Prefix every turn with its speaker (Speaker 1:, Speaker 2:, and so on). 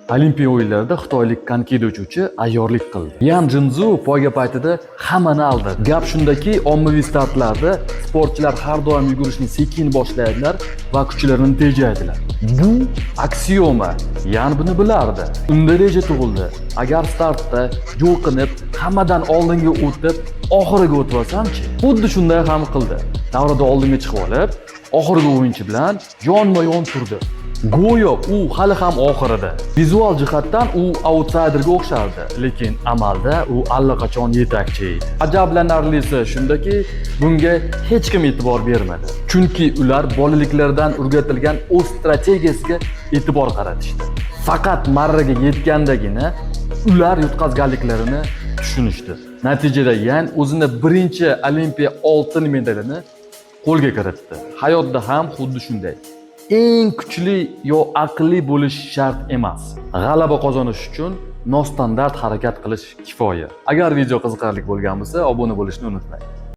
Speaker 1: Olimpiya o'yinlarida xitoylik konkido uchuvchi ayyorlik qildi. Yan Jinzu poyga paytida hammani aldadi. Gap shundaki, ommaviy startlarda sportchilar har doim yugurishni sekin boshlaydilar va kuchlarini tejaydilar. Bu aksioma. Yan buni bilardi. Unda reja tug'ildi. Agar startda jo'qinib, hammadan oldinga o'tib, oxiriga o'tib olsam-chi? Xuddi shunday ham qildi. Davrada oldinga chiqib olib, oxirgi o'yinchi bilan yonma-yon turdi. Go'yo u hali ham oxirida. Vizual jihatdan u outsiderga o'xshardi, lekin amalda u allaqachon yetakchi edi. Ajablanarlisi shundaki, bunga hech kim e'tibor bermadi. Chunki ular bolaliklaridan o'rgatilgan o'z strategiyasiga e'tibor qaratishdi. Faqat marraga yetgandagina ular yutqazganliklarini tushunishdi. Natijada Yan o'zini birinchi Olimpiya oltin medalini qo'lga kiritdi. Hayotda ham xuddi shunday. Eng kuchli yo aqlli bo'lish shart emas. G'alaba qozonish uchun nostandart harakat qilish kifoya. Agar video qiziqarli bo'lgan bo'lsa, obuna bo'lishni unutmang.